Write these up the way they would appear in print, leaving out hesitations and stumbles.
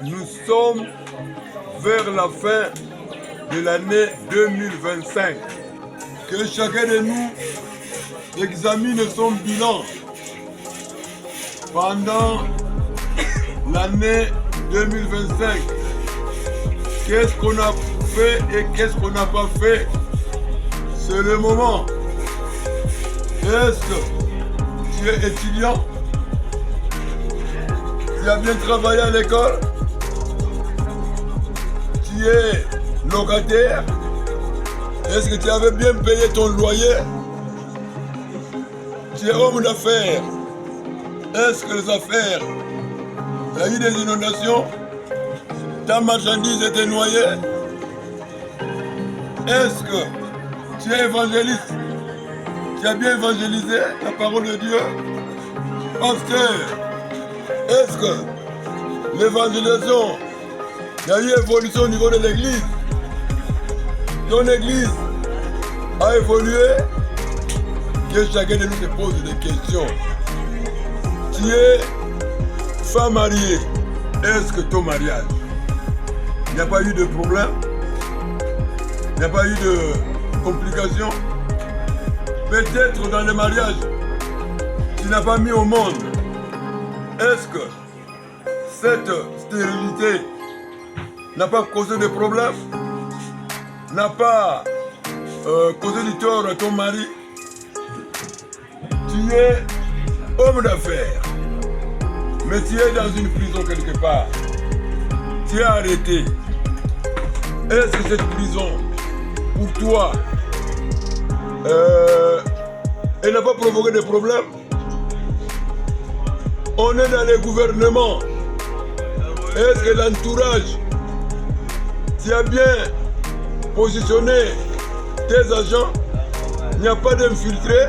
Nous sommes vers la fin de l'année 2025. Que chacun de nous examine son bilan pendant l'année 2025. Qu'est-ce qu'on a fait et qu'est-ce qu'on n'a pas fait? C'est le moment. Est-ce que tu es étudiant? Tu as bien travaillé à l'école? Tu es locataire? Est-ce que tu avais bien payé ton loyer? Tu es homme d'affaires? Est-ce que les affaires, il y a eu des inondations? Ta marchandise était noyée? Est-ce que tu es évangéliste? Tu as bien évangélisé la parole de Dieu? Pasteur, est-ce que l'évangélisation, il y a eu évolution au niveau de l'église? Ton église a évolué? Que chacun de nous se pose des questions. Tu es femme mariée. Est-ce que ton mariage, il n'y a pas eu de problème? Il n'y a pas eu de complications? Peut-être dans le mariage, tu n'as pas mis au monde. Est-ce que cette stérilité n'a pas causé de problème? N'a pas causé du tort à ton mari? Tu es homme d'affaires, mais tu es dans une prison quelque part. Tu es arrêté. Est-ce que cette prison, pour toi, elle n'a pas provoqué de problème? On est dans les gouvernements. Est-ce que l'entourage, tu as bien positionné tes agents? Il n'y a pas d'infiltrés,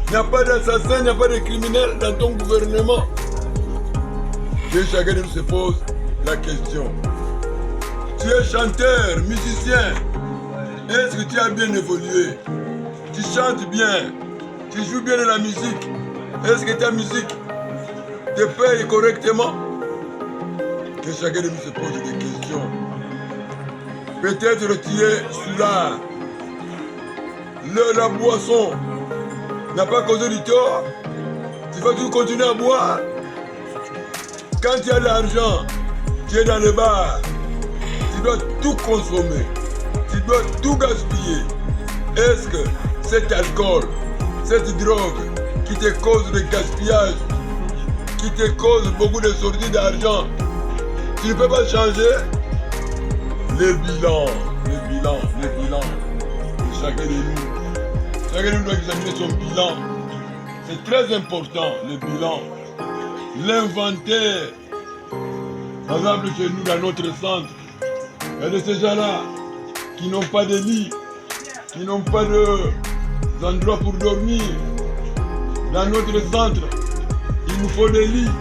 il n'y a pas d'assassins, il n'y a pas de criminels dans ton gouvernement. Que chacun de nous se pose la question. Tu es chanteur, musicien. Est-ce que tu as bien évolué? Tu chantes bien, tu joues bien de la musique. Est-ce que ta musique te paye correctement? Que chacun de nous se pose des questions. Peut-être que tu es sous l'art. La boisson n'a pas causé du tort. Tu vas toujours continuer à boire. Quand tu as de l'argent, tu es dans le bar. Tu dois tout consommer. Tu dois tout gaspiller. Est-ce que cet alcool, cette drogue qui te cause le gaspillage, qui te cause beaucoup de sorties d'argent, tu ne peux pas changer? Le bilan de chacun de nous. Chacun de nous doit examiner son bilan. C'est très important, le bilan. L'inventaire. Par exemple, chez nous, dans notre centre, il y a de ces gens-là qui n'ont pas de lit, qui n'ont pas d'endroit pour dormir. Dans notre centre, il nous faut des lits,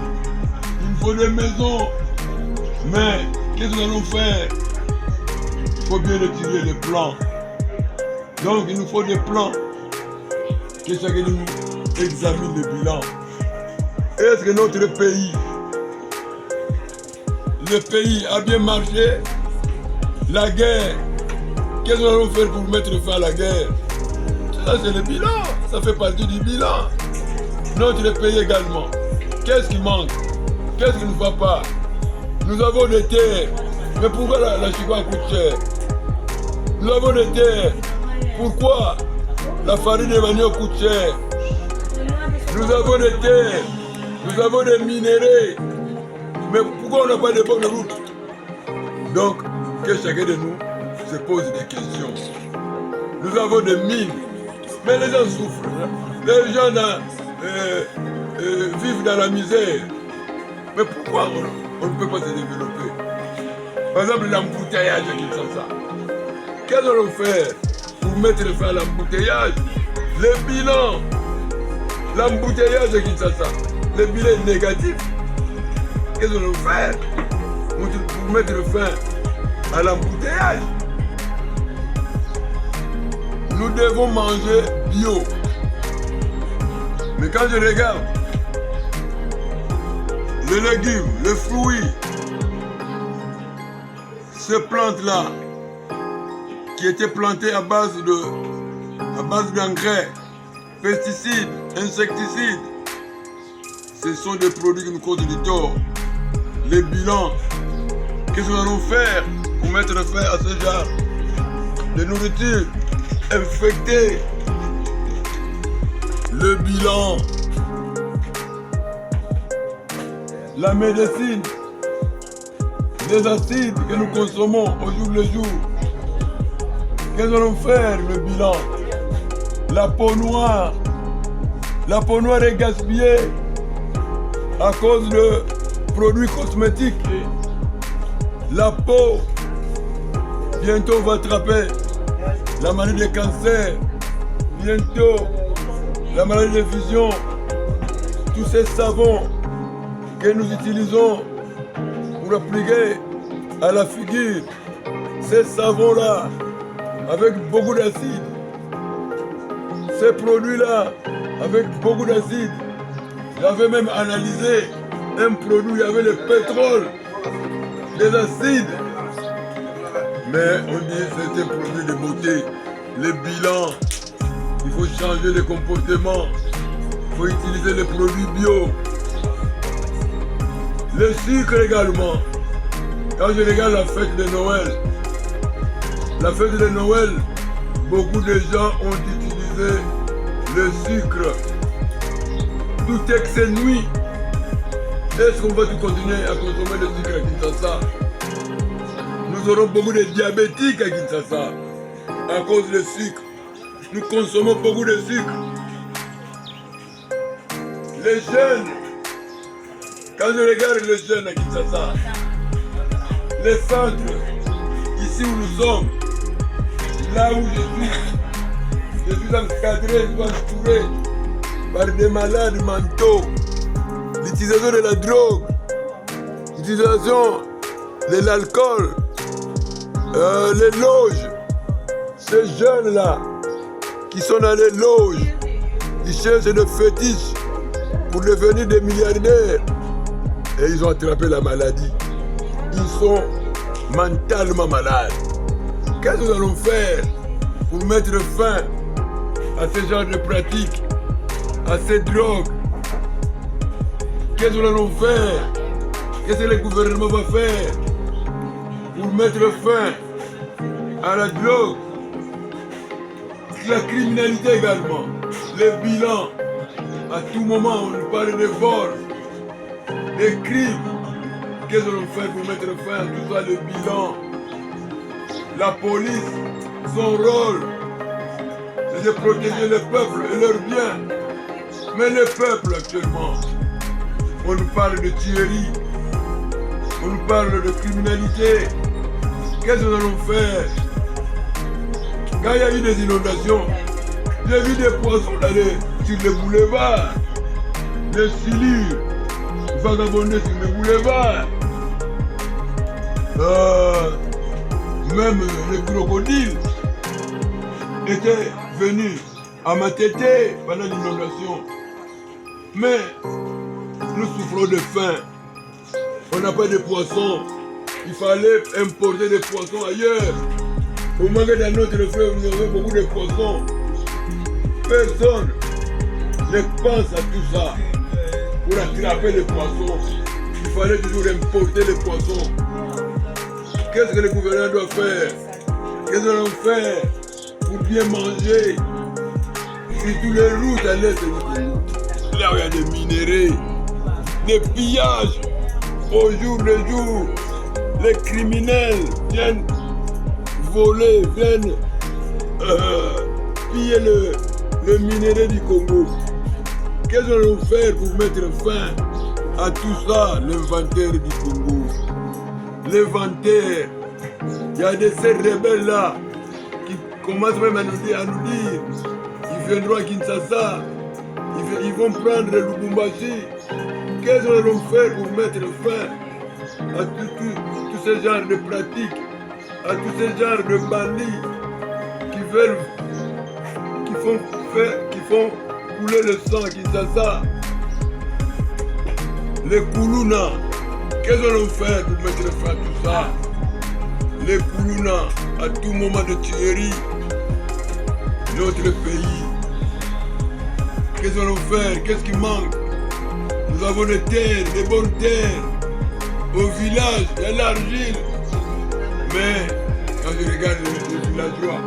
il nous faut des maisons. Mais qu'est-ce que nous allons faire? Il faut bien étudier les plans. Donc il nous faut des plans. Que chacun de nous examine le bilan. Est-ce que notre pays, le pays a bien marché? La guerre, qu'est-ce que nous allons faire pour mettre fin à la guerre? Ça c'est le bilan, ça fait partie du bilan. Notre pays également, qu'est-ce qui manque? Qu'est-ce qui ne va pas? Nous avons des terres, mais pourquoi la chicoine coûte cher? Nous avons des terres, pourquoi la farine de manioc coûte cher? Nous avons des terres, nous avons des minéraux, mais pourquoi on n'a pas de bonnes routes? Donc, que chacun de nous se pose des questions. Nous avons des mines, mais les gens souffrent. Les gens vivent dans la misère. Mais pourquoi on ne peut pas se développer? Par exemple, l'embouteillage à Kinshasa. Qu'est-ce qu'on va faire pour mettre fin à l'embouteillage? Le bilan, l'embouteillage à Kinshasa, le bilan est négatif. Qu'est-ce qu'on va faire pour mettre fin à l'embouteillage? Nous devons manger bio. Mais quand je regarde les légumes, les fruits, Ces plantes-là, qui étaient plantées à base d'engrais, pesticides, insecticides, ce sont des produits qui nous causent du tort. Les bilans, qu'est-ce que nous allons faire pour mettre fin à ce genre de nourriture infectée? Le bilan, la médecine, les acides que nous consommons au jour le jour. Qu'est-ce que nous allons faire? Le bilan, la peau noire est gaspillée à cause de produits cosmétiques. La peau, bientôt va attraper la maladie de cancer, bientôt la maladie de fusion. Tous ces savons que nous utilisons pour appliquer à la figure, ces savons-là, avec beaucoup d'acide, ces produits-là, avec beaucoup d'acide. J'avais même analysé un produit, il y avait le pétrole, des acides. Mais on dit que c'est un produit de beauté. Les bilans, il faut changer les comportements. Il faut utiliser les produits bio. Le sucre également. Quand je regarde la fête de Noël, beaucoup de gens ont utilisé le sucre. Tout excès nuit. Est-ce qu'on va continuer à consommer le sucre à Kinshasa? Nous aurons beaucoup de diabétiques à Kinshasa à cause du sucre. Nous consommons beaucoup de sucre. Les jeunes, quand je regarde les jeunes à Kinshasa, les centres, ici où nous sommes, là où je suis encadré, je suis entouré par des malades mentaux, l'utilisation de la drogue, l'utilisation de l'alcool, les loges. Ces jeunes-là qui sont dans les loges, ils cherchent des fétiches pour devenir des milliardaires. Et ils ont attrapé la maladie. Ils sont mentalement malades. Qu'est-ce que nous allons faire pour mettre fin à ce genre de pratiques, à ces drogues? Qu'est-ce que nous allons faire? Qu'est-ce que le gouvernement va faire pour mettre fin à la drogue, la criminalité également, les bilans? À tout moment, on nous parle de vols, des crimes. Qu'est-ce que nous allons faire pour mettre fin à tout ça, le bilan? La police, son rôle, c'est de protéger le peuple et leurs biens. Mais le peuple actuellement, on nous parle de tuerie, on nous parle de criminalité. Qu'est-ce que nous allons faire? Quand il y a eu des inondations, j'ai vu des poissons aller sur les boulevards, des silures vagabonder sur les boulevards. Même les crocodiles étaient venus à m'attêter pendant l'inondation. Mais nous souffrons de faim. On n'a pas de poissons. Il fallait importer des poissons ailleurs. Au moment que dans notre fleuve, nous avons beaucoup de poissons. Personne ne pense à tout ça pour attraper les poissons. Il fallait toujours importer les poissons. Qu'est-ce que le gouvernement doit faire? Qu'est-ce que nous allons faire pour bien manger? Surtout les routes à l'est du Congo. Là où il y a des minéraux, des pillages au jour le jour. Les criminels viennent voler, viennent piller le minerai du Congo. Qu'est-ce que nous allons faire pour mettre fin à tout ça? L'inventaire du Congo. L'inventaire. Il y a de ces rebelles-là qui commencent même à nous dire, ils viendront à Kinshasa, ils vont prendre le Lubumbashi. Qu'est-ce que nous allons faire pour mettre fin à tous ces genres de pratiques, à tous ces genres de bandits qui font couler le sang à Kinshasa? Les Koulouna, qu'est-ce que nous allons faire pour mettre fin à tout ça? les Koulouna, à tout moment de tuerie, notre pays. Qu'est-ce qu'on va faire? Qu'est-ce qui manque? Nous avons des terres, des bonnes terres. Au village, il y a l'argile. Mais quand je regarde les villageois,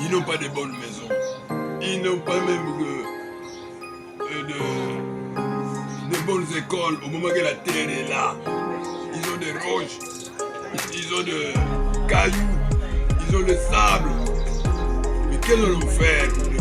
ils n'ont pas de bonnes maisons. Ils n'ont pas même de bonnes écoles au moment que la terre est là. Ils ont des roches, ils ont des cailloux, ils ont des sables. Mais qu'est-ce qu'on va faire pour